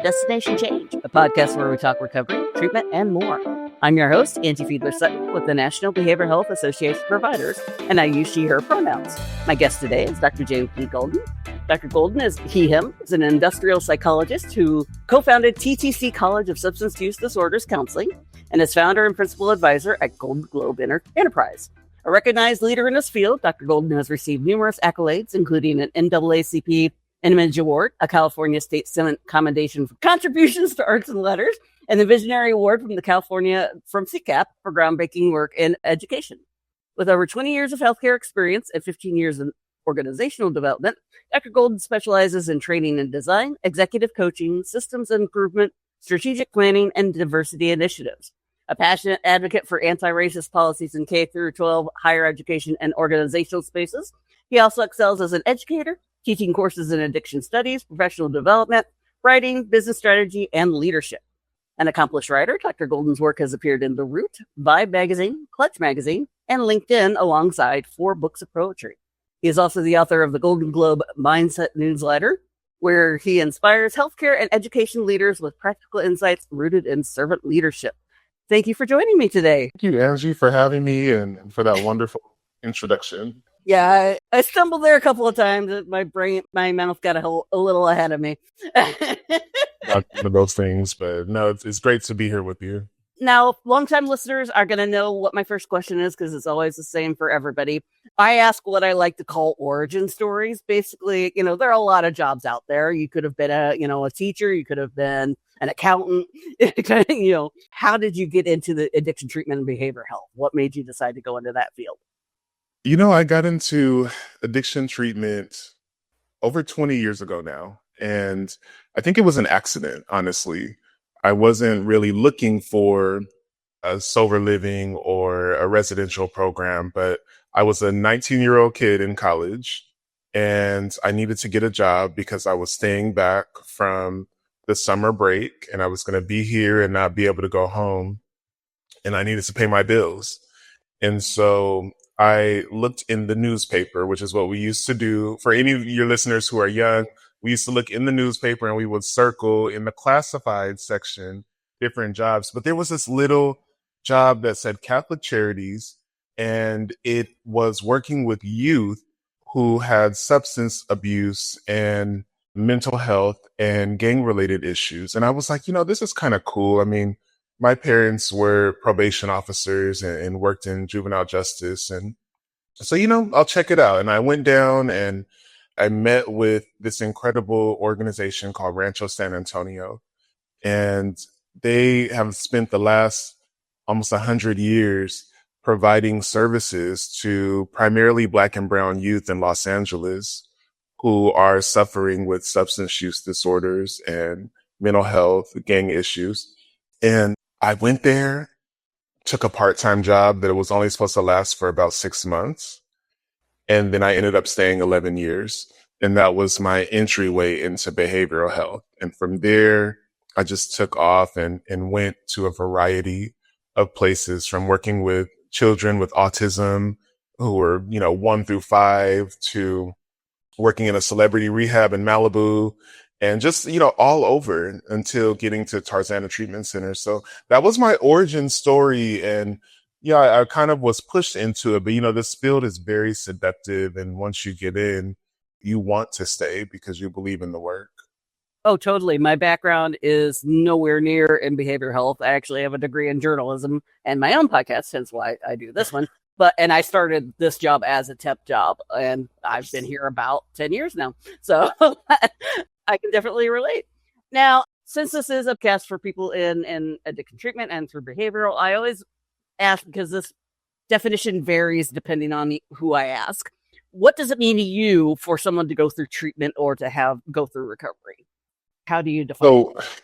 Destination Change, a podcast where we talk recovery, treatment, and more. I'm your host, Angie Fiedler-Sutton with the National Behavioral Health Association of Providers, and I use she, her pronouns. My guest today is Dr. James B. Golden. Dr. Golden is him, is an industrial psychologist who co-founded TTC College of Substance Use Disorders Counseling and is founder and principal advisor at Golden Globe Enterprise. A recognized leader in this field, Dr. Golden has received numerous accolades, including an NAACP Image Award, a California State Senate Commendation for contributions to arts and letters, and the Visionary Award from CCAP for groundbreaking work in education. With over 20 years of healthcare experience and 15 years in organizational development, Dr. Golden specializes in training and design, executive coaching, systems improvement, strategic planning, and diversity initiatives. A passionate advocate for anti-racist policies in K-12 higher education and organizational spaces, he also excels as an educator, teaching courses in addiction studies, professional development, writing, business strategy, and leadership. An accomplished writer, Dr. Golden's work has appeared in The Root, Vibe Magazine, Clutch Magazine, and LinkedIn alongside 4 books of poetry. He is also the author of the Golden Globe Mindset newsletter, where he inspires healthcare and education leaders with practical insights rooted in servant leadership. Thank you for joining me today. Thank you, Angie, for having me and for that wonderful introduction. Yeah, I stumbled there a couple of times. My mouth got a little ahead of me. Not one of those things, but no, it's great to be here with you. Now, longtime listeners are going to know what my first question is because it's always the same for everybody. I ask what I like to call origin stories. Basically, there are a lot of jobs out there. You could have been a teacher. You could have been an accountant. How did you get into the addiction treatment and behavioral health? What made you decide to go into that field? I got into addiction treatment over 20 years ago now. And I think it was an accident, honestly. I wasn't really looking for a sober living or a residential program, but I was a 19-year-old kid in college and I needed to get a job because I was staying back from the summer break and I was going to be here and not be able to go home and I needed to pay my bills. And so I looked in the newspaper, which is what we used to do. For any of your listeners who are young, we used to look in the newspaper and we would circle in the classified section different jobs. But there was this little job that said Catholic Charities, and it was working with youth who had substance abuse and mental health and gang-related issues. And I was like, this is kind of cool. I mean, my parents were probation officers and worked in juvenile justice. And so, I'll check it out. And I went down and I met with this incredible organization called Rancho San Antonio. And they have spent the last almost 100 years providing services to primarily Black and brown youth in Los Angeles who are suffering with substance use disorders and mental health, gang issues. And I went there, took a part-time job that was only supposed to last for about 6 months. And then I ended up staying 11 years. And that was my entryway into behavioral health. And from there, I just took off and went to a variety of places, from working with children with autism who were, 1 through 5, to working in a celebrity rehab in Malibu, and just, all over until getting to Tarzana Treatment Center. So that was my origin story. And yeah, I kind of was pushed into it. But, this field is very seductive. And once you get in, you want to stay because you believe in the work. Oh, totally. My background is nowhere near in behavioral health. I actually have a degree in journalism and my own podcast, hence why I do this one. And I started this job as a temp job, and I've been here about 10 years now. So I can definitely relate. Now, since this is a cast for people in addiction treatment and through behavioral, I always ask, because this definition varies depending on who I ask. What does it mean to you for someone to go through treatment or to go through recovery? How do you define it?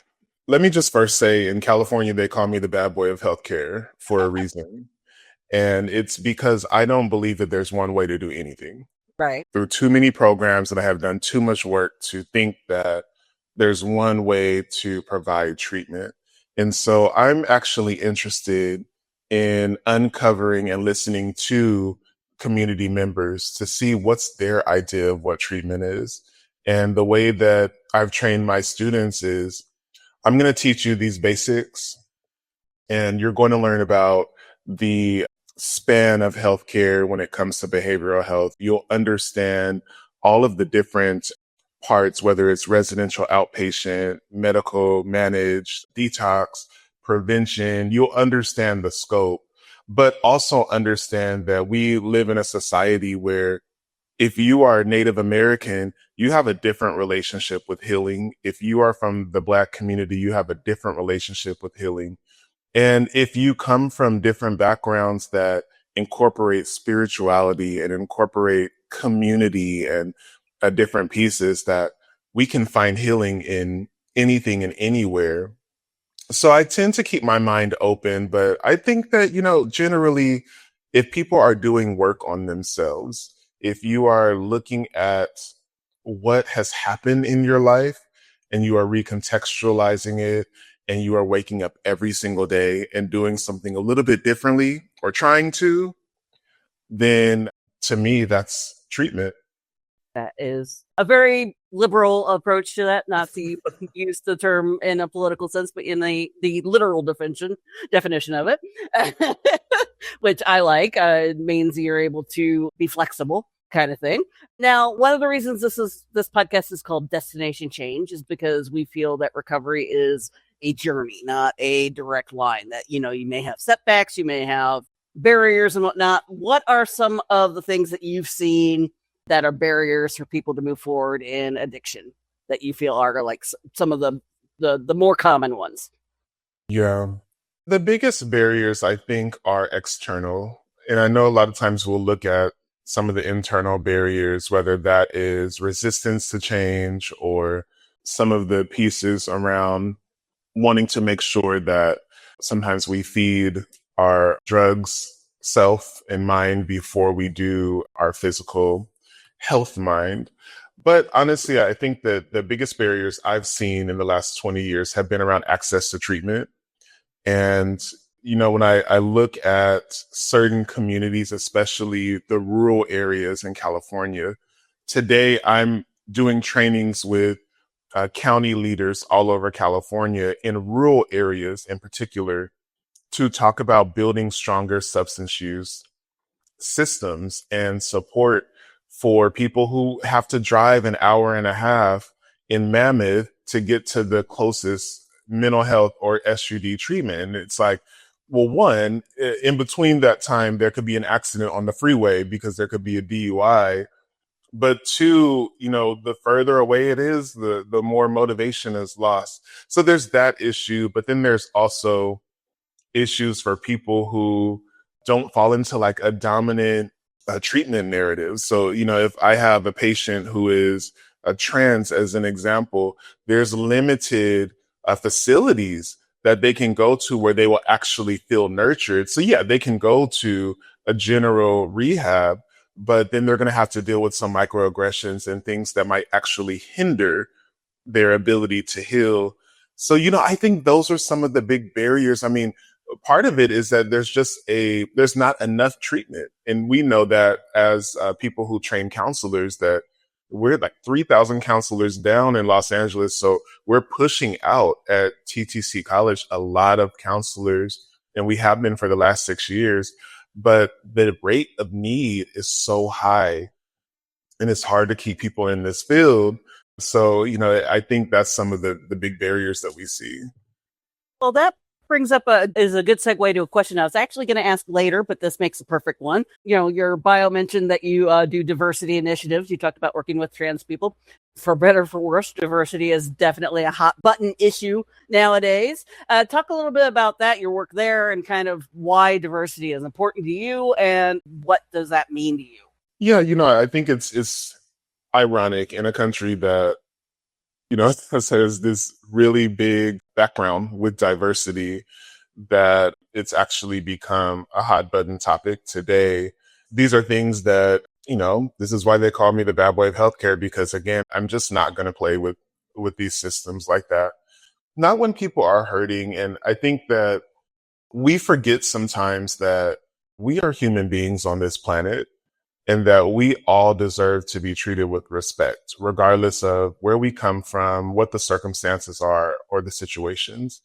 Let me just first say, in California, they call me the bad boy of healthcare for a reason. And it's because I don't believe that there's one way to do anything. Right. Through too many programs, and I have done too much work to think that there's one way to provide treatment. And so I'm actually interested in uncovering and listening to community members to see what's their idea of what treatment is. And the way that I've trained my students is I'm going to teach you these basics, and you're going to learn about the span of healthcare when it comes to behavioral health. You'll understand all of the different parts, whether it's residential, outpatient, medical, managed, detox, prevention. You'll understand the scope, but also understand that we live in a society where if you are Native American, you have a different relationship with healing. If you are from the Black community, you have a different relationship with healing. And if you come from different backgrounds that incorporate spirituality and incorporate community and different pieces, that we can find healing in anything and anywhere. So I tend to keep my mind open, but I think that, generally, if people are doing work on themselves, if you are looking at what has happened in your life and you are recontextualizing it, and you are waking up every single day and doing something a little bit differently or trying to, then to me, that's treatment. That is a very liberal approach to that, not to use the term in a political sense, but in the literal definition of it, which I like. It means you're able to be flexible, kind of thing. Now, one of the reasons this podcast is called Destination Change is because we feel that recovery is a journey, not a direct line. That, you may have setbacks, you may have barriers and whatnot. What are some of the things that you've seen that are barriers for people to move forward in addiction that you feel are like some of the more common ones? Yeah. The biggest barriers, I think, are external. And I know a lot of times we'll look at some of the internal barriers, whether that is resistance to change or some of the pieces around wanting to make sure that sometimes we feed our drugs self and mind before we do our physical health mind. But honestly, I think that the biggest barriers I've seen in the last 20 years have been around access to treatment. And, when I look at certain communities, especially the rural areas in California, today I'm doing trainings with county leaders all over California in rural areas in particular to talk about building stronger substance use systems and support for people who have to drive an hour and a half in Mammoth to get to the closest mental health or SUD treatment. And it's like, well, one, in between that time, there could be an accident on the freeway because there could be a DUI. But two, the further away it is, the more motivation is lost. So there's that issue. But then there's also issues for people who don't fall into like a dominant treatment narrative. So, if I have a patient who is a trans, as an example, there's limited facilities that they can go to where they will actually feel nurtured. So yeah, they can go to a general rehab, but then they're going to have to deal with some microaggressions and things that might actually hinder their ability to heal. So, I think those are some of the big barriers. I mean, part of it is that there's not enough treatment. And we know that as people who train counselors, that we're like 3,000 counselors down in Los Angeles. So we're pushing out at TTC College a lot of counselors, and we have been for the last 6 years. But the rate of need is so high, and it's hard to keep people in this field. So, I think that's some of the big barriers that we see. Well, that brings up is a good segue to a question I was actually going to ask later, but this makes a perfect one. Your bio mentioned that you do diversity initiatives. You talked about working with trans people. For better or for worse, diversity is definitely a hot button issue nowadays. Talk a little bit about that, your work there, and kind of why diversity is important to you, and what does that mean to you? Yeah, I think it's ironic in a country that has this really big background with diversity, that it's actually become a hot button topic today. These are things that, this is why they call me the bad boy of healthcare, because again, I'm just not going to play with these systems like that. Not when people are hurting. And I think that we forget sometimes that we are human beings on this planet. and that we all deserve to be treated with respect, regardless of where we come from, what the circumstances are, or the situations.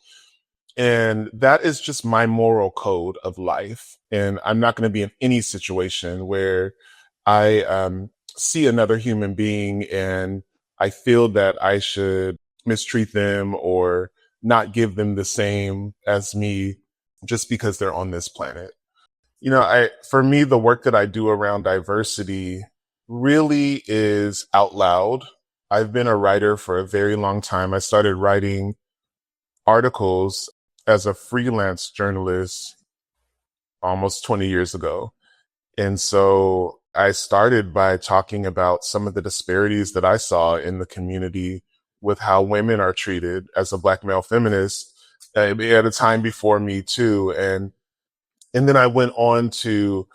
And that is just my moral code of life. And I'm not going to be in any situation where I see another human being and I feel that I should mistreat them or not give them the same as me just because they're on this planet. For me, the work that I do around diversity really is out loud. I've been a writer for a very long time. I started writing articles as a freelance journalist almost 20 years ago. And so I started by talking about some of the disparities that I saw in the community with how women are treated as a Black male feminist at a time before Me Too. And then I went on to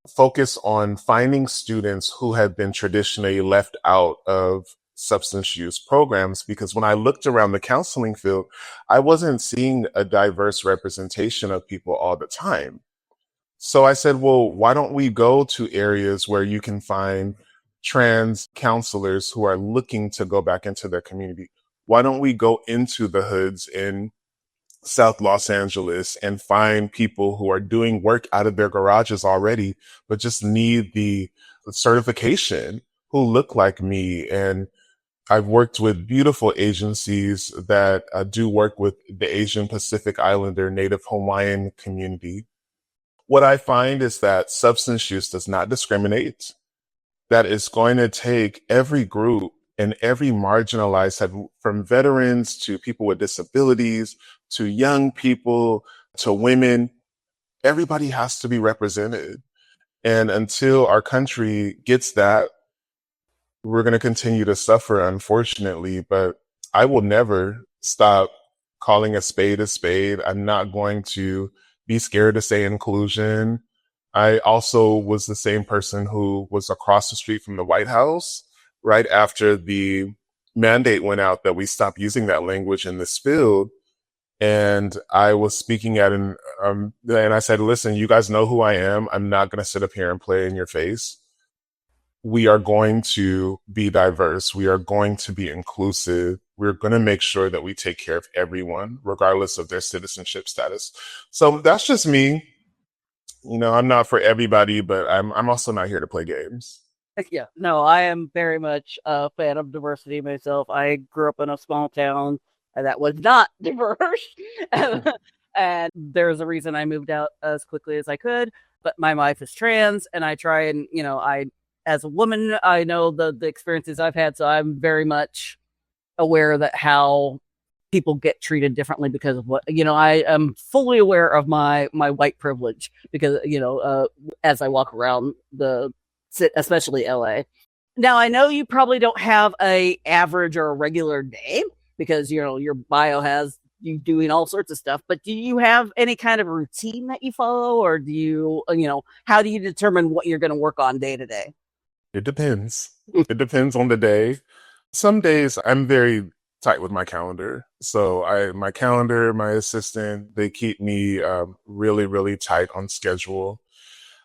focus on finding students who had been traditionally left out of substance use programs, because when I looked around the counseling field, I wasn't seeing a diverse representation of people all the time. So I said, well, why don't we go to areas where you can find trans counselors who are looking to go back into their community? Why don't we go into the hoods in South Los Angeles and find people who are doing work out of their garages already, but just need the certification, who look like me? And I've worked with beautiful agencies that do work with the Asian Pacific Islander Native Hawaiian community. What I find is that substance use does not discriminate, that it's going to take every group and every marginalized, from veterans to people with disabilities, to young people, to women. Everybody has to be represented. And until our country gets that, we're going to continue to suffer, unfortunately. But I will never stop calling a spade a spade. I'm not going to be scared to say inclusion. I also was the same person who was across the street from the White House right after the mandate went out that we stop using that language in this field. And I was speaking and I said, listen, you guys know who I am. I'm not going to sit up here and play in your face. We are going to be diverse. We are going to be inclusive. We're going to make sure that we take care of everyone, regardless of their citizenship status. So that's just me. I'm not for everybody, but I'm also not here to play games. Yeah, no, I am very much a fan of diversity myself. I grew up in a small town that was not diverse. And there's a reason I moved out as quickly as I could. But my wife is trans, and I try and, as a woman, I know the experiences I've had. So I'm very much aware that how people get treated differently because of what, I am fully aware of my white privilege because, as I walk around especially LA. Now, I know you probably don't have a average or a regular day because, your bio has you doing all sorts of stuff, but do you have any kind of routine that you follow, or do you, how do you determine what you're going to work on day to day? It depends. It depends on the day. Some days I'm very tight with my calendar. So my calendar, my assistant, they keep me really, really tight on schedule.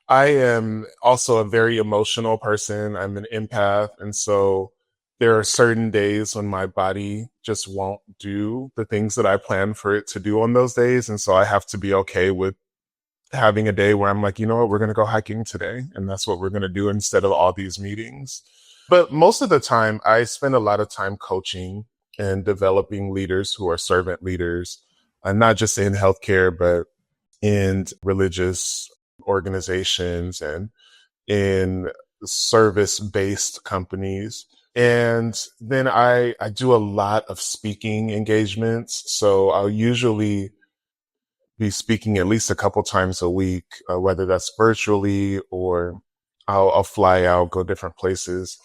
I am also a very emotional person. I'm an empath. And so there are certain days when my body just won't do the things that I plan for it to do on those days. And so I have to be okay with having a day where I'm like, you know what, we're going to go hiking today. And that's what we're going to do instead of all these meetings. But most of the time, I spend a lot of time coaching and developing leaders who are servant leaders, not just in healthcare, but in religious organizations and in service-based companies. And then I do a lot of speaking engagements. So I'll usually be speaking at least a couple times a week, whether that's virtually or I'll fly out, go different places.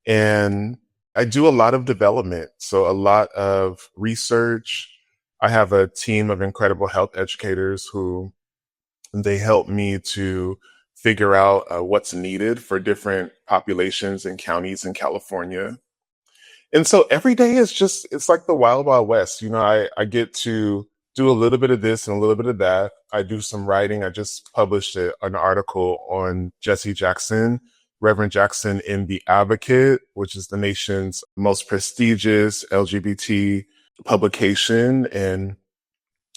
And I do a lot of development. So a lot of research. I have a team of incredible health educators who they help me to figure out what's needed for different populations and counties in California. And so every day is it's like the wild, wild west. I get to do a little bit of this and a little bit of that. I do some writing. I just published an article on Jesse Jackson Reverend Jackson in The Advocate, which is the nation's most prestigious LGBT publication. And,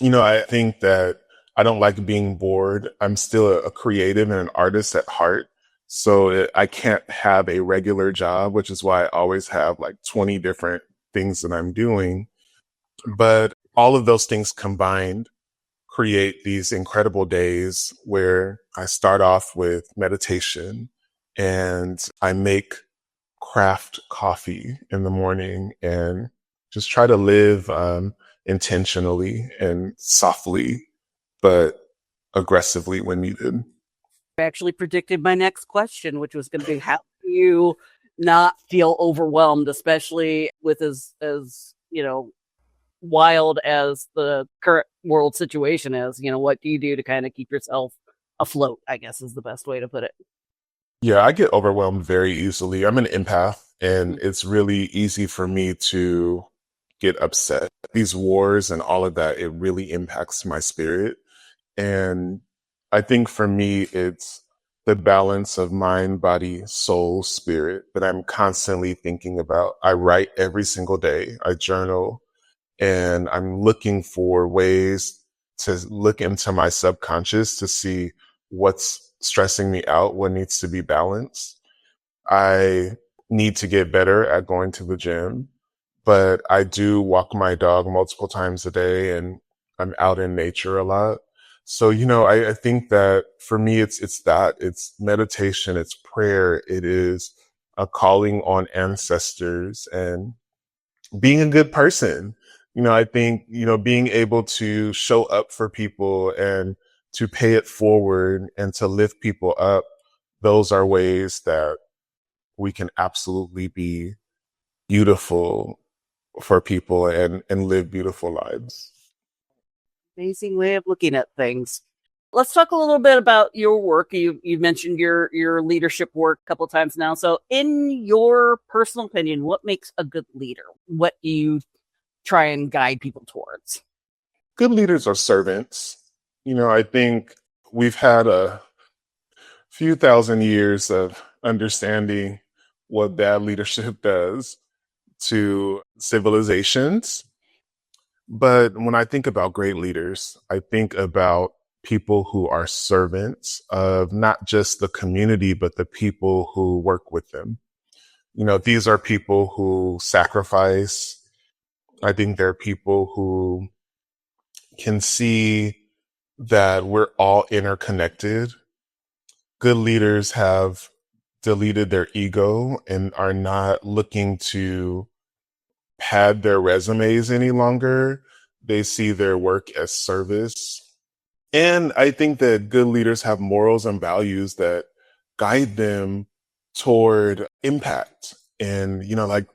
I think that I don't like being bored. I'm still a creative and an artist at heart. So I can't have a regular job, which is why I always have like 20 different things that I'm doing. But all of those things combined create these incredible days where I start off with meditation and I make craft coffee in the morning and just try to live intentionally and softly, but aggressively when needed. Actually predicted my next question, which was going to be, how do you not feel overwhelmed, especially with as wild as the current world situation is? What do you do to kind of keep yourself afloat, I guess is the best way to put it. Yeah, I get overwhelmed very easily. I'm an empath, and it's really easy for me to get upset. These wars and all of that, it really impacts my spirit. And I think for me, it's the balance of mind, body, soul, spirit that I'm constantly thinking about. I write every single day, I journal, and I'm looking for ways to look into my subconscious to see what's stressing me out, what needs to be balanced. I need to get better at going to the gym, but I do walk my dog multiple times a day and I'm out in nature a lot. So, I think that for me, it's meditation, it's prayer, it is a calling on ancestors and being a good person. I think, being able to show up for people and to pay it forward and to lift people up, those are ways that we can absolutely be beautiful for people and live beautiful lives. Amazing way of looking at things. Let's talk a little bit about your work. You've mentioned your leadership work a couple of times now. So in your personal opinion, what makes a good leader? What do you try and guide people towards? Good leaders are servants. I think we've had a few thousand years of understanding what bad leadership does to civilizations. But when I think about great leaders, I think about people who are servants of not just the community, but the people who work with them. These are people who sacrifice. I think they're people who can see that we're all interconnected. Good leaders have deleted their ego and are not looking to pad their resumes any longer. They see their work as service. And I think that good leaders have morals and values that guide them toward impact. And, like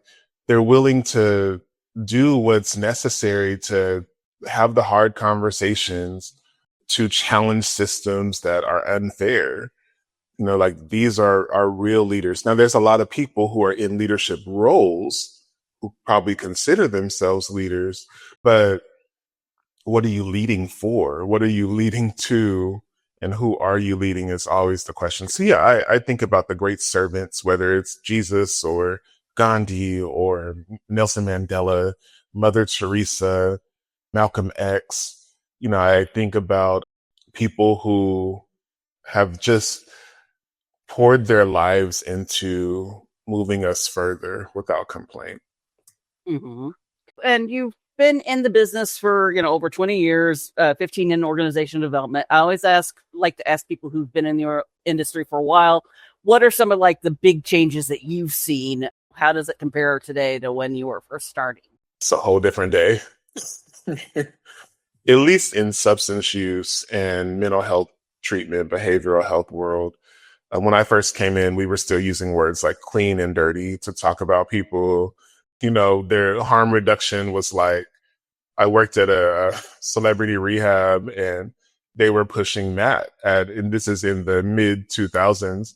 they're willing to do what's necessary to have the hard conversations, to challenge systems that are unfair. Like these are real leaders. Now, there's a lot of people who are in leadership roles who probably consider themselves leaders, but what are you leading for? What are you leading to? And who are you leading is always the question. So yeah, I think about the great servants, whether it's Jesus or Gandhi or Nelson Mandela, Mother Teresa, Malcolm X. I think about people who have just poured their lives into moving us further without complaint. Mm-hmm. And you've been in the business for, over 20 years, 15 in organization development. I always like to ask people who've been in your industry for a while, what are some of like the big changes that you've seen? How does it compare today to when you were first starting? It's a whole different day. At least in substance use and mental health treatment, behavioral health world. When I first came in, we were still using words like clean and dirty to talk about people. Their harm reduction was like, I worked at a celebrity rehab and they were pushing that and this is in the mid 2000s.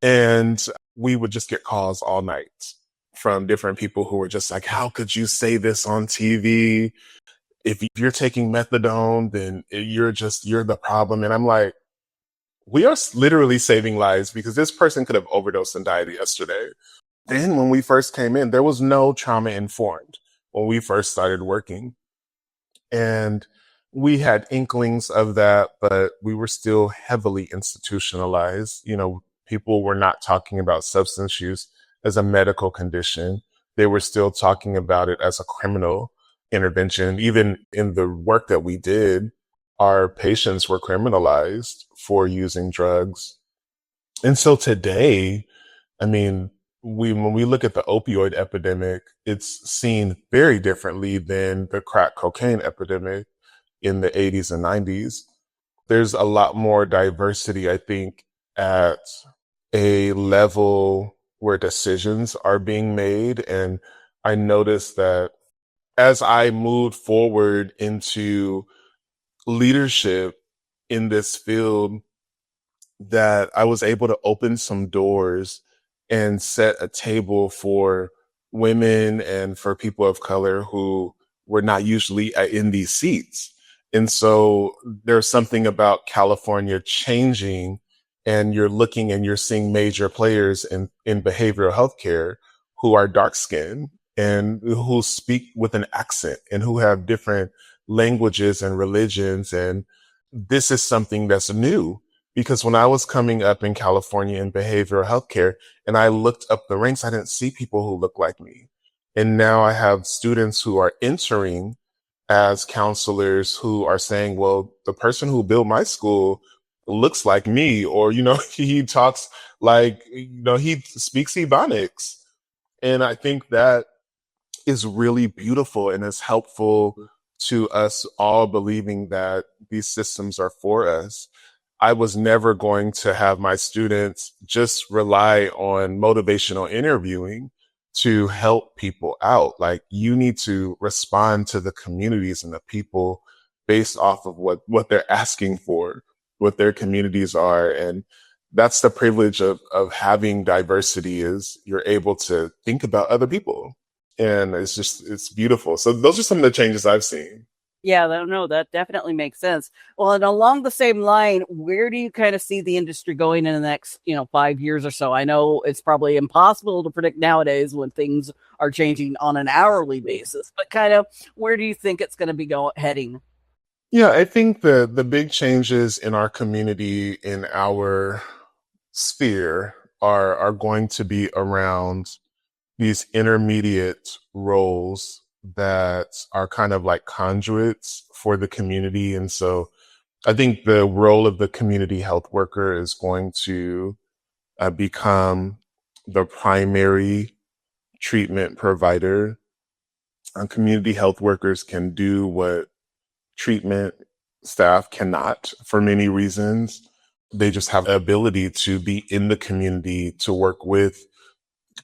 And we would just get calls all night from different people who were just like, how could you say this on TV? If you're taking methadone, then you're the problem. And I'm like, we are literally saving lives because this person could have overdosed and died yesterday. Then when we first came in, there was no trauma informed when we first started working. And we had inklings of that, but we were still heavily institutionalized. You know, people were not talking about substance use as a medical condition. They were still talking about it as a criminal intervention. Even in the work that we did, our patients were criminalized for using drugs. And so today, I mean, when we look at the opioid epidemic, it's seen very differently than the crack cocaine epidemic in the 80s and 90s. There's a lot more diversity, I think, at a level where decisions are being made. And I noticed that as I moved forward into leadership in this field, that I was able to open some doors and set a table for women and for people of color who were not usually in these seats. And so there's something about California changing, and you're looking and you're seeing major players in behavioral healthcare who are dark skinned and who speak with an accent and who have different languages and religions. And this is something that's new, because when I was coming up in California in behavioral healthcare and I looked up the ranks, I didn't see people who looked like me. And now I have students who are entering as counselors who are saying, well, the person who built my school looks like me, or, you know, he talks like, you know, he speaks Ebonics. And I think that is really beautiful and is helpful to us all believing that these systems are for us. I was never going to have my students just rely on motivational interviewing to help people out. Like, you need to respond to the communities and the people based off of what they're asking for, what their communities are. And that's the privilege of having diversity, is you're able to think about other people. And it's beautiful. So those are some of the changes I've seen. Yeah, no, that definitely makes sense. Well, and along the same line, where do you kind of see the industry going in the next, 5 years or so? I know it's probably impossible to predict nowadays when things are changing on an hourly basis, but kind of where do you think it's going to be heading? Yeah, I think the big changes in our community, in our sphere, are going to be around these intermediate roles that are kind of like conduits for the community. And so I think the role of the community health worker is going to become the primary treatment provider. Community health workers can do what treatment staff cannot for many reasons. They just have the ability to be in the community, to work with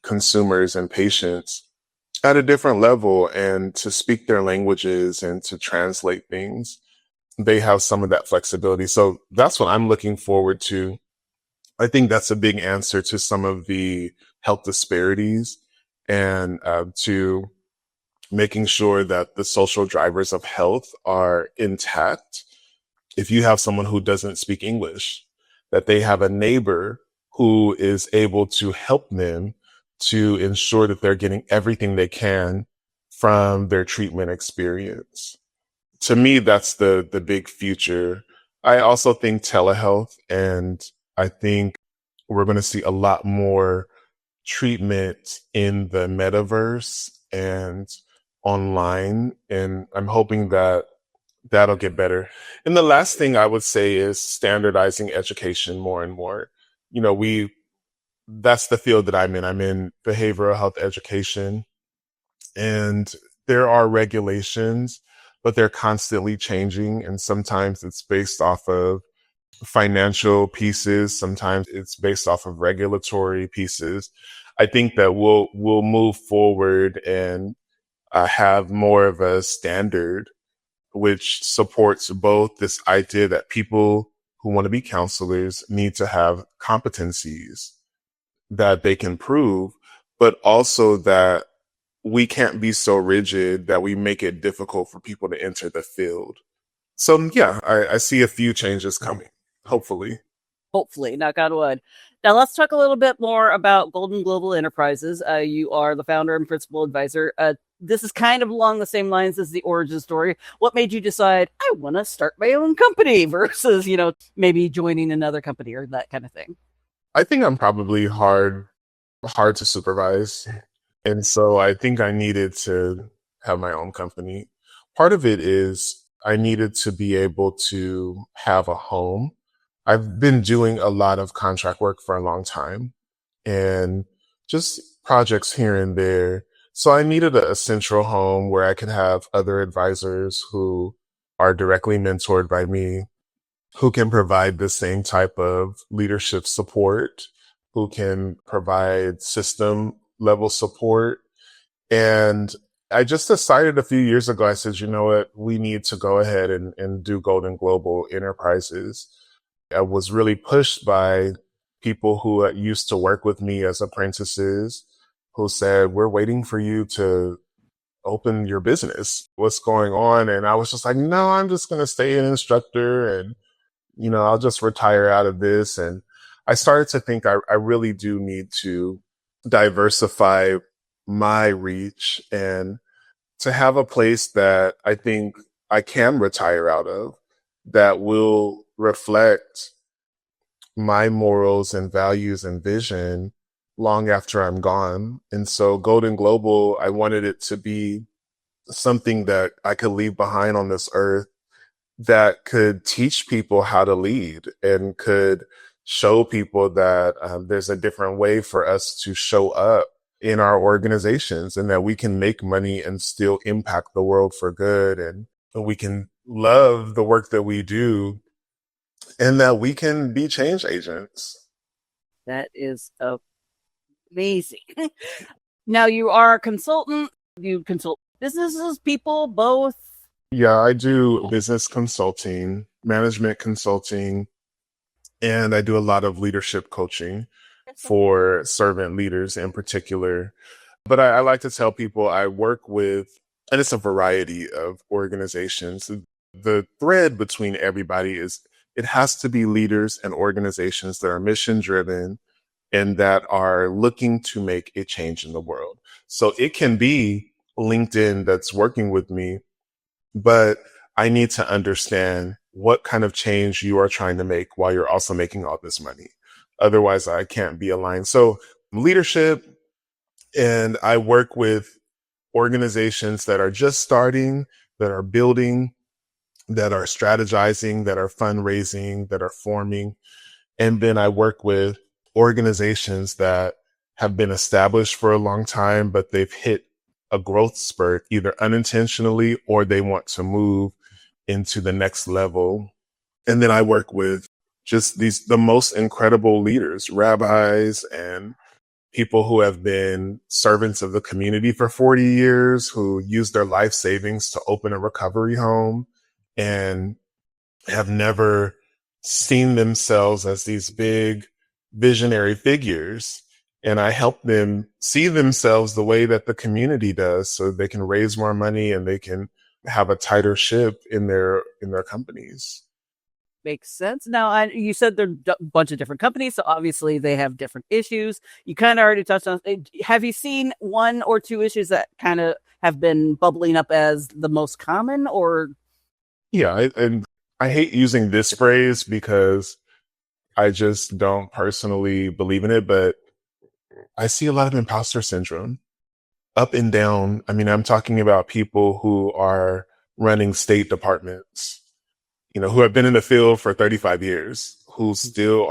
consumers and patients at a different level, and to speak their languages and to translate things. They have some of that flexibility. So that's what I'm looking forward to. I think that's a big answer to some of the health disparities, and to making sure that the social drivers of health are intact. If you have someone who doesn't speak English, that they have a neighbor who is able to help them to ensure that they're getting everything they can from their treatment experience. To me, that's the big future. I also think telehealth, and I think we're going to see a lot more treatment in the metaverse and online. And I'm hoping that that'll get better. And the last thing I would say is standardizing education more and more. You know, that's the field that I'm in. I'm in behavioral health education, and there are regulations, but they're constantly changing. And sometimes it's based off of financial pieces. Sometimes it's based off of regulatory pieces. I think that we'll move forward and have more of a standard which supports both this idea that people who want to be counselors need to have competencies that they can prove, but also that we can't be so rigid that we make it difficult for people to enter the field. So yeah, I see a few changes coming, hopefully. Hopefully, knock on wood. Now, let's talk a little bit more about Golden Global Enterprises. You are the founder and principal advisor. This is kind of along the same lines as the origin story. What made you decide, I want to start my own company versus, maybe joining another company or that kind of thing? I think I'm probably hard to supervise. And so I think I needed to have my own company. Part of it is I needed to be able to have a home. I've been doing a lot of contract work for a long time and just projects here and there. So I needed a central home where I could have other advisors who are directly mentored by me, who can provide the same type of leadership support, who can provide system level support. And I just decided a few years ago, I said, you know what, we need to go ahead and do Golden Global Enterprises. I was really pushed by people who used to work with me as apprentices who said, we're waiting for you to open your business. What's going on? And I was just like, no, I'm just going to stay an instructor and, I'll just retire out of this. And I started to think I really do need to diversify my reach and to have a place that I think I can retire out of that will reflect my morals and values and vision long after I'm gone. And so Golden Global, I wanted it to be something that I could leave behind on this earth that could teach people how to lead and could show people that there's a different way for us to show up in our organizations and that we can make money and still impact the world for good. And we can love the work that we do and that we can be change agents. That is amazing. Now, you are a consultant. You consult businesses, people, both? Yeah, I do business consulting, management consulting, and I do a lot of leadership coaching for servant leaders in particular. But I like to tell people I work with, and it's a variety of organizations. The thread between everybody is it has to be leaders and organizations that are mission driven and that are looking to make a change in the world. So it can be LinkedIn that's working with me, but I need to understand what kind of change you are trying to make while you're also making all this money. Otherwise, I can't be aligned. So leadership, and I work with organizations that are just starting, that are building, that are strategizing, that are fundraising, that are forming. And then I work with organizations that have been established for a long time, but they've hit a growth spurt, either unintentionally or they want to move into the next level. And then I work with just the most incredible leaders, rabbis and people who have been servants of the community for 40 years, who use their life savings to open a recovery home and have never seen themselves as these big visionary figures. And I help them see themselves the way that the community does so they can raise more money and they can have a tighter ship in their companies. Makes sense. Now, you said there are a bunch of different companies, so obviously they have different issues. You kind of already touched on. Have you seen one or two issues that kind of have been bubbling up as the most common, or? Yeah, and I hate using this phrase because I just don't personally believe in it, but I see a lot of imposter syndrome up and down. I mean, I'm talking about people who are running state departments, who have been in the field for 35 years, who still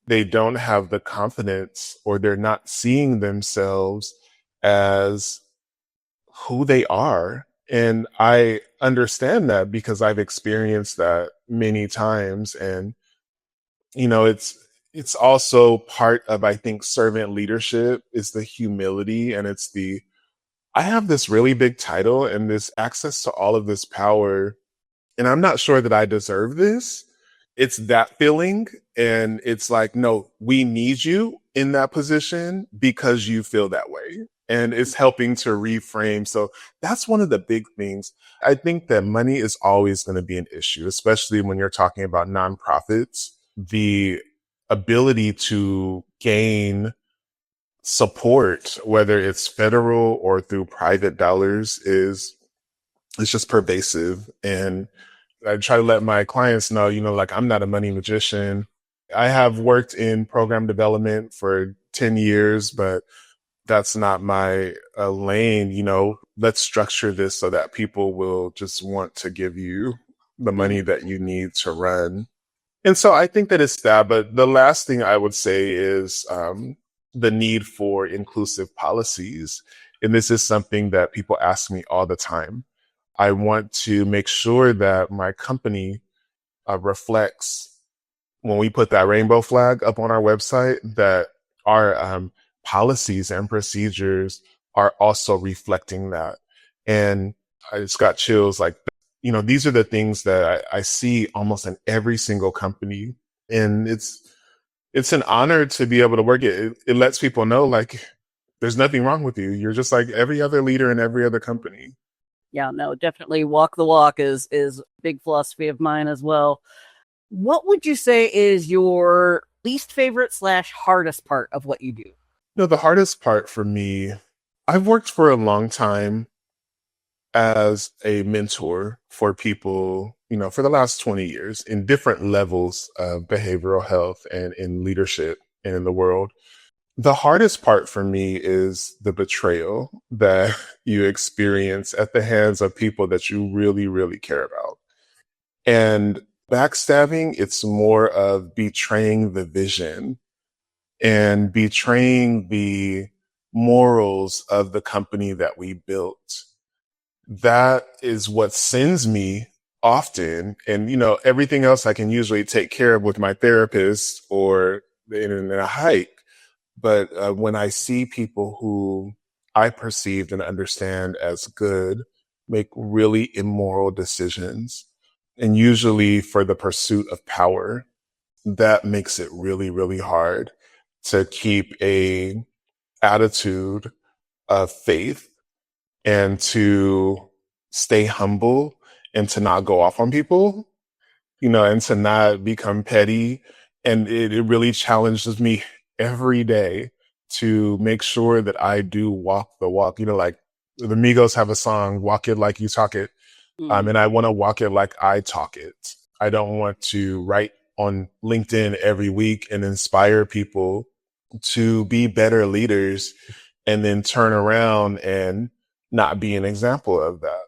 they don't have the confidence or they're not seeing themselves as who they are. And I understand that because I've experienced that many times. And, it's also part of, I think, servant leadership is the humility, and it's I have this really big title and this access to all of this power, and I'm not sure that I deserve this. It's that feeling. And it's like, no, we need you in that position because you feel that way. And it's helping to reframe. So that's one of the big things. I think that money is always going to be an issue, especially when you're talking about nonprofits. the ability to gain support, whether it's federal or through private dollars, is it's just pervasive. And I try to let my clients know, like I'm not a money magician. I have worked in program development for 10 years, but that's not my lane. Let's structure this so that people will just want to give you the money that you need to run. And so I think that it's that. But the last thing I would say is the need for inclusive policies. And this is something that people ask me all the time. I want to make sure that my company reflects, when we put that rainbow flag up on our website, that our policies and procedures are also reflecting that. And I just got chills. Like, these are the things that I see almost in every single company. And it's an honor to be able to work it. It lets people know, like, there's nothing wrong with you. You're just like every other leader in every other company. Yeah, no, definitely walk the walk is a big philosophy of mine as well. What would you say is your least favorite / hardest part of what you do? The hardest part for me, I've worked for a long time as a mentor for people, for the last 20 years in different levels of behavioral health and in leadership and in the world. The hardest part for me is the betrayal that you experience at the hands of people that you really, really care about. And backstabbing, it's more of betraying the vision and betraying the morals of the company that we built. That is what sends me often. And, everything else I can usually take care of with my therapist or in a hike. But when I see people who I perceived and understand as good make really immoral decisions, and usually for the pursuit of power, that makes it really, really hard to keep a attitude of faith and to stay humble and to not go off on people, and to not become petty. And it really challenges me every day to make sure that I do walk the walk. Like the Migos have a song, "Walk It Like You Talk It." And I want to walk it like I talk it. I don't want to write on LinkedIn every week and inspire people to be better leaders and then turn around and not be an example of that.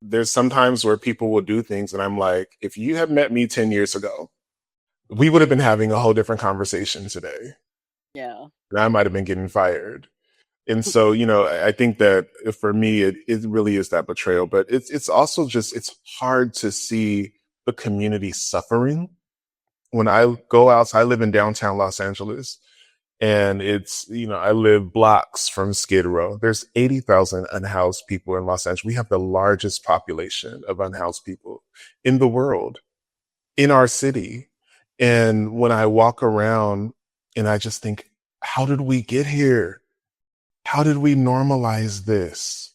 There's sometimes where people will do things and I'm like, if you had met me 10 years ago, we would have been having a whole different conversation today. Yeah. And I might have been getting fired. And so, I think that for me, it really is that betrayal, but it's also just, it's hard to see the community suffering. When I go out, I live in downtown Los Angeles, and it's, I live blocks from Skid Row. There's 80,000 unhoused people in Los Angeles. We have the largest population of unhoused people in the world, in our city. And when I walk around and I just think, how did we get here? How did we normalize this?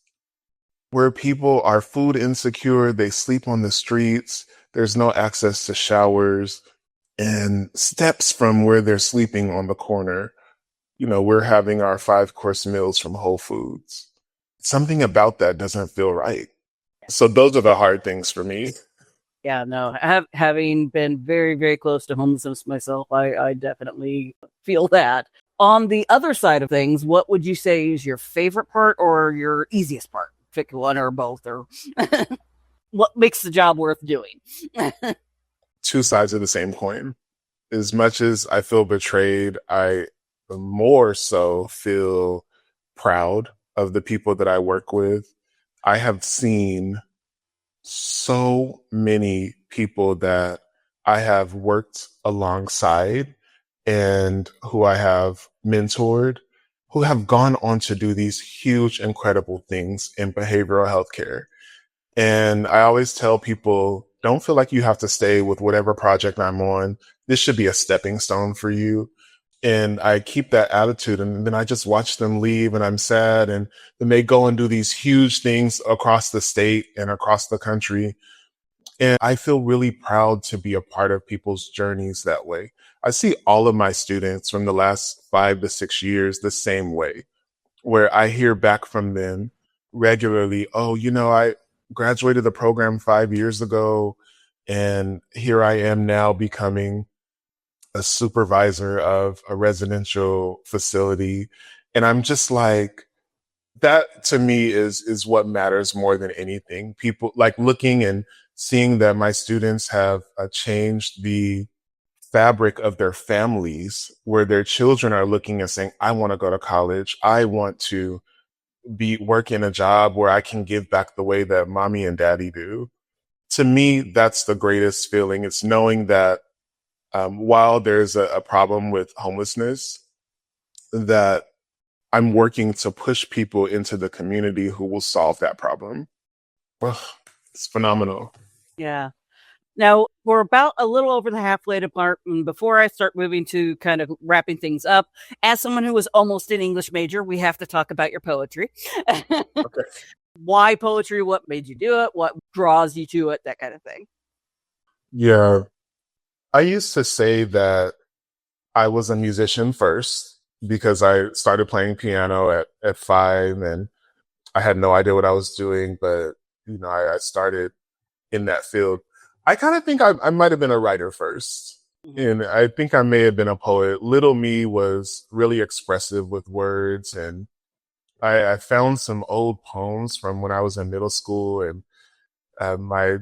Where people are food insecure, they sleep on the streets, there's no access to showers, and steps from where they're sleeping on the corner, we're having our 5-course meals from Whole Foods. Something about that doesn't feel right. So those are the hard things for me. Yeah, no, having been very, very close to homelessness myself, I definitely feel that. On the other side of things, what would you say is your favorite part or your easiest part? Pick one or both, or what makes the job worth doing? Two sides of the same coin. As much as I feel betrayed, I more so feel proud of the people that I work with. I have seen so many people that I have worked alongside and who I have mentored, who have gone on to do these huge, incredible things in behavioral health care. And I always tell people, don't feel like you have to stay with whatever project I'm on. This should be a stepping stone for you. And I keep that attitude, and then I just watch them leave and I'm sad. And then they go and do these huge things across the state and across the country. And I feel really proud to be a part of people's journeys that way. I see all of my students from the last 5 to 6 years the same way, where I hear back from them regularly, oh, I graduated the program 5 years ago, and here I am now becoming a supervisor of a residential facility. And I'm just like, that to me is what matters more than anything. People like looking and seeing that my students have changed the fabric of their families, where their children are looking and saying, I want to go to college. I want to be working a job where I can give back the way that mommy and daddy do. To me, that's the greatest feeling. It's knowing that while there's a problem with homelessness, that I'm working to push people into the community who will solve that problem. Ugh, it's phenomenal. Yeah. Now, we're about a little over the halfway mark. And before I start moving to kind of wrapping things up, as someone who was almost an English major, we have to talk about your poetry. Okay. Why poetry? What made you do it? What draws you to it? That kind of thing. Yeah. I used to say that I was a musician first because I started playing piano at 5, and I had no idea what I was doing, but I started in that field. I kind of think I might have been a writer first, and I think I may have been a poet. Little me was really expressive with words, and I found some old poems from when I was in middle school, and my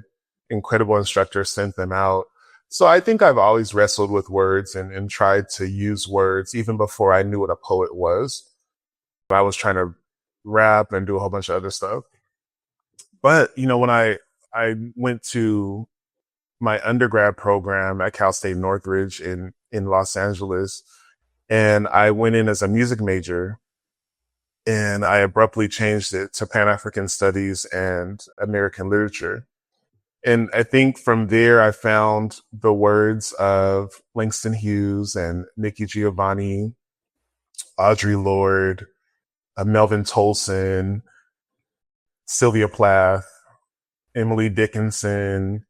incredible instructor sent them out. So I think I've always wrestled with words and tried to use words even before I knew what a poet was. I was trying to rap and do a whole bunch of other stuff. But, when I went to my undergrad program at Cal State Northridge in Los Angeles, and I went in as a music major, and I abruptly changed it to Pan-African Studies and American Literature. And I think from there, I found the words of Langston Hughes and Nikki Giovanni, Audre Lorde, Melvin Tolson, Sylvia Plath, Emily Dickinson,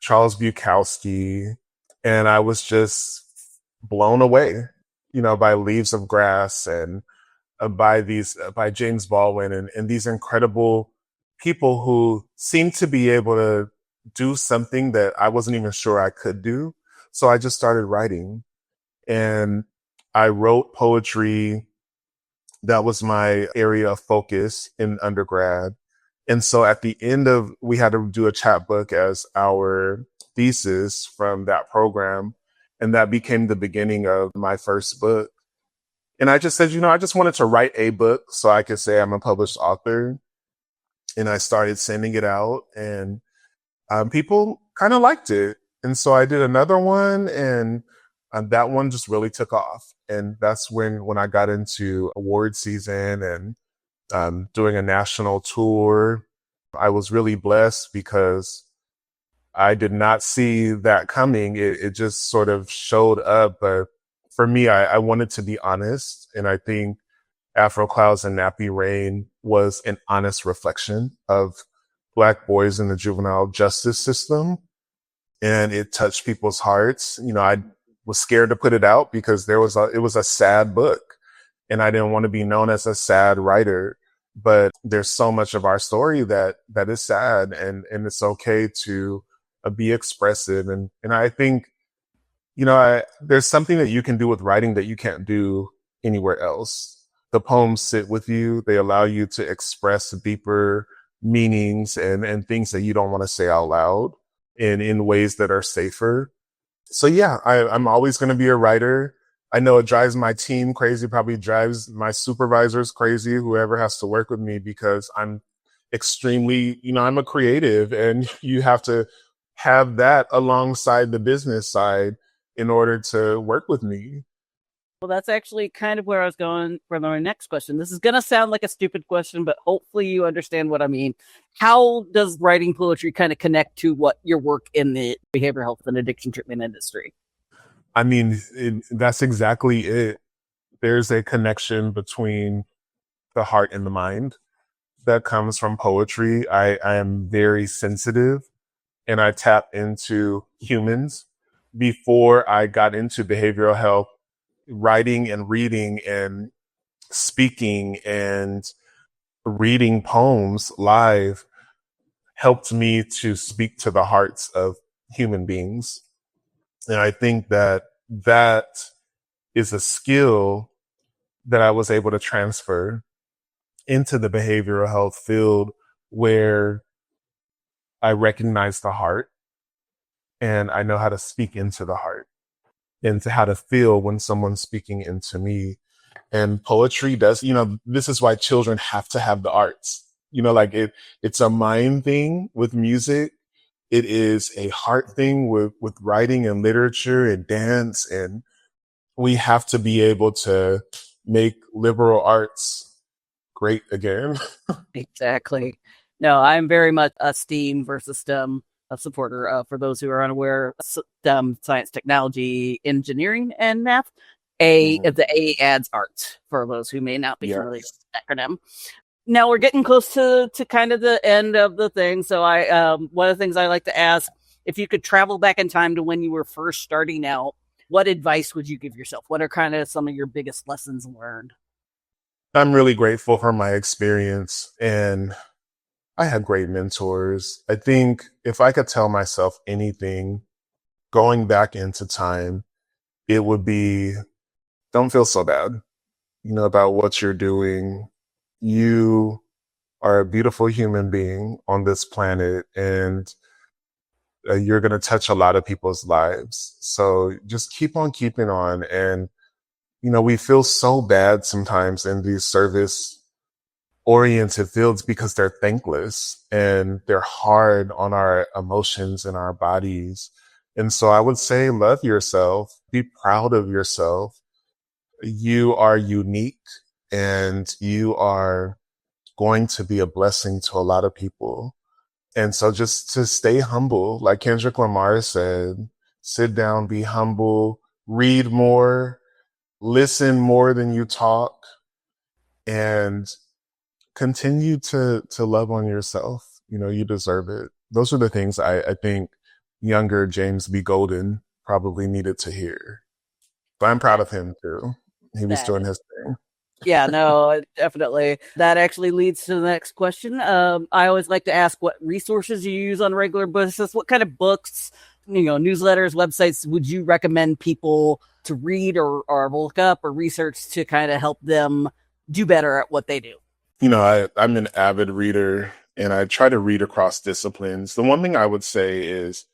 Charles Bukowski. And I was just blown away, by Leaves of Grass and by James Baldwin and these incredible people who seemed to be able to do something that I wasn't even sure I could do. So I just started writing, and I wrote poetry. That was my area of focus in undergrad. And so at the end we had to do a chapbook as our thesis from that program. And that became the beginning of my first book. And I just said, I just wanted to write a book so I could say I'm a published author. And I started sending it out, and people kind of liked it. And so I did another one, and that one just really took off. And that's when I got into award season and doing a national tour. I was really blessed because I did not see that coming. It just sort of showed up. But for me, I wanted to be honest. And I think Afro Clouds and Nappy Rain was an honest reflection of Black boys in the juvenile justice system. And it touched people's hearts. I was scared to put it out because it was a sad book, and I didn't want to be known as a sad writer. But there's so much of our story that is sad, and it's okay to be expressive. And I think, there's something that you can do with writing that you can't do anywhere else. The poems sit with you. They allow you to express deeper meanings and things that you don't want to say out loud in ways that are safer. So yeah, I'm always going to be a writer. I know it drives my team crazy, probably drives my supervisors crazy, whoever has to work with me, because I'm extremely, I'm a creative, and you have to have that alongside the business side in order to work with me. Well, that's actually kind of where I was going for my next question. This is going to sound like a stupid question, but hopefully you understand what I mean. How does writing poetry kind of connect to what your work in the behavioral health and addiction treatment industry? I mean, that's exactly it. There's a connection between the heart and the mind that comes from poetry. I am very sensitive, and I tap into humans. Before I got into behavioral health, writing and reading and speaking and reading poems live helped me to speak to the hearts of human beings. And I think that that is a skill that I was able to transfer into the behavioral health field, where I recognize the heart and I know how to speak into the heart and to how to feel when someone's speaking into me. And poetry does, this is why children have to have the arts. Like it's a mind thing with music. It is a heart thing with writing and literature and dance. And we have to be able to make liberal arts great again. Exactly. No, I'm very much a STEAM versus STEM supporter. For those who are unaware, STEM, science, technology, engineering, and math. The A adds art, for those who may not be familiar with the acronym. Now we're getting close to kind of the end of the thing. So one of the things I like to ask, if you could travel back in time to when you were first starting out, what advice would you give yourself? What are kind of some of your biggest lessons learned? I'm really grateful for my experience, and I had great mentors. I think if I could tell myself anything going back into time, it would be, don't feel so bad, about what you're doing. You are a beautiful human being on this planet, and you're going to touch a lot of people's lives. So just keep on keeping on. And, we feel so bad sometimes in these service oriented fields because they're thankless and they're hard on our emotions and our bodies. And so I would say, love yourself, be proud of yourself. You are unique and you are going to be a blessing to a lot of people. And so just to stay humble, like Kendrick Lamar said, sit down, be humble, read more, listen more than you talk, and continue to love on yourself. You deserve it. Those are the things I think younger James B. Golden probably needed to hear. But I'm proud of him too. He was doing his thing. Yeah, no, definitely. That actually leads to the next question. I always like to ask what resources you use on a regular basis. What kind of books, newsletters, websites would you recommend people to read or look up or research to kind of help them do better at what they do? I'm an avid reader and I try to read across disciplines. The one thing I would say is,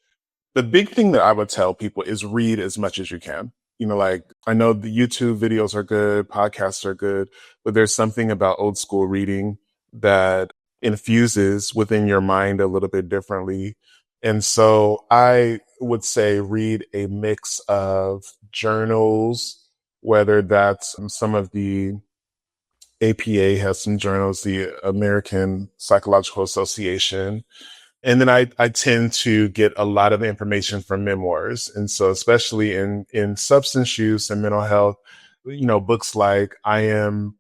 the big thing that I would tell people is read as much as you can. Like I know the YouTube videos are good, podcasts are good, but there's something about old school reading that infuses within your mind a little bit differently. And so I would say read a mix of journals, whether that's some of the APA has some journals, the American Psychological Association. And then I tend to get a lot of information from memoirs. And so especially in substance use and mental health, books like I'm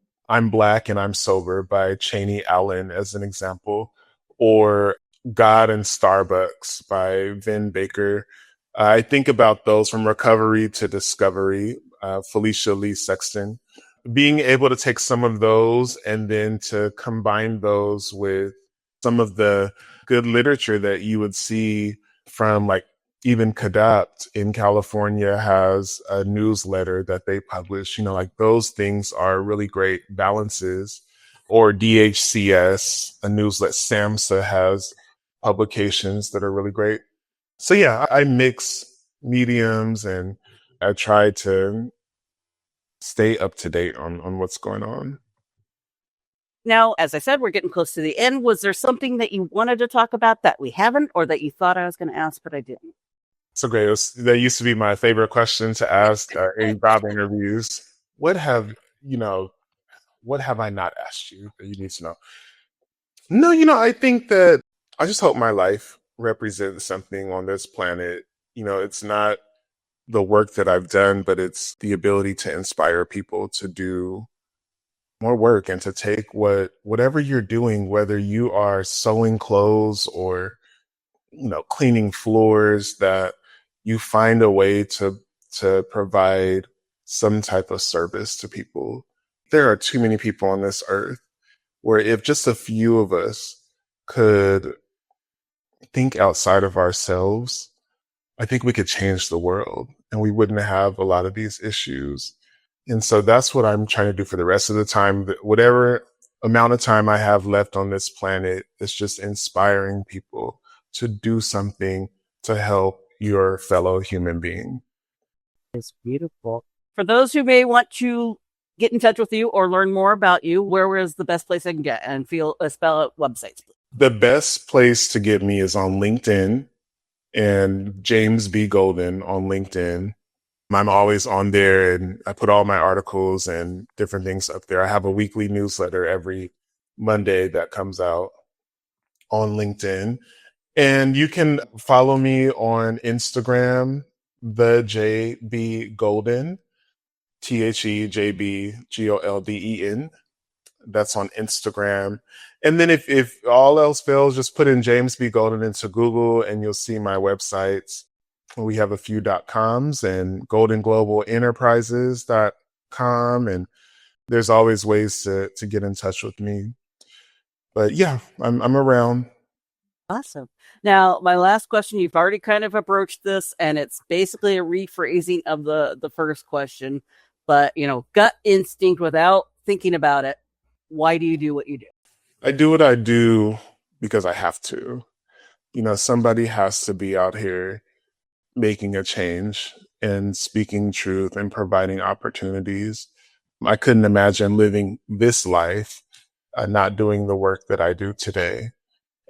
Black and I'm Sober by Cheney Allen as an example, or God and Starbucks by Vin Baker. I think about those from recovery to discovery, Felicia Lee Sexton. Being able to take some of those and then to combine those with some of the good literature that you would see from, like, even CADAPT in California has a newsletter that they publish, like those things are really great balances. Or DHCS, a newsletter, SAMHSA has publications that are really great. So yeah, I mix mediums and I try to stay up to date on what's going on. Now, as I said, we're getting close to the end. Was there something that you wanted to talk about that we haven't, or that you thought I was going to ask, but I didn't? So great. That used to be my favorite question to ask in job interviews. What have I not asked you that you need to know? No, I think that I just hope my life represents something on this planet. It's not the work that I've done, but it's the ability to inspire people to do more work and to take whatever you're doing, whether you are sewing clothes or cleaning floors, that you find a way to provide some type of service to people. There are too many people on this earth where if just a few of us could think outside of ourselves, I think we could change the world and we wouldn't have a lot of these issues. And so that's what I'm trying to do for the rest of the time. Whatever amount of time I have left on this planet, is just inspiring people to do something to help your fellow human being. It's beautiful. For those who may want to get in touch with you or learn more about you, where is the best place I can get? And spell out websites, please. The best place to get me is on LinkedIn, and James B. Golden on LinkedIn. I'm always on there, and I put all my articles and different things up there. I have a weekly newsletter every Monday that comes out on LinkedIn. And you can follow me on Instagram, the JB Golden, THEJBGOLDEN. That's on Instagram. And then if all else fails, just put in James B. Golden into Google and you'll see my websites. We have a few .coms and goldenglobalenterprises.com. And there's always ways to get in touch with me. But yeah, I'm around. Awesome. Now, my last question, you've already kind of approached this, and it's basically a rephrasing of the first question. But, gut instinct without thinking about it. Why do you do what you do? I do what I do because I have to. Somebody has to be out here making a change and speaking truth and providing opportunities. I couldn't imagine living this life not doing the work that I do today.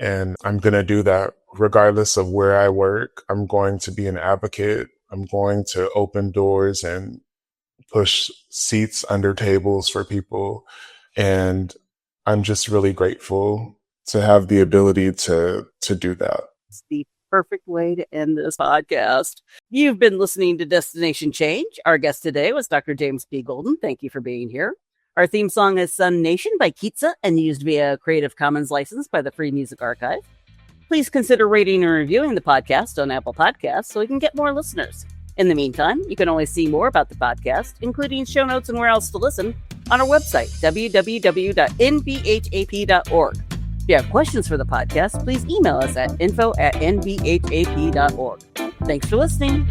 And I'm going to do that regardless of where I work. I'm going to be an advocate. I'm going to open doors and push seats under tables for people. And I'm just really grateful to have the ability to do that. It's the perfect way to end this podcast. You've been listening to Destination Change. Our guest today was Dr. James B. Golden. Thank you for being here. Our theme song is Sun Nation by Kitsa and used via Creative Commons license by the Free Music Archive. Please consider rating and reviewing the podcast on Apple Podcasts so we can get more listeners. In the meantime, you can always see more about the podcast, including show notes and where else to listen, on our website, www.nbhap.org. If you have questions for the podcast, please email us at info@nbhap.org. Thanks for listening.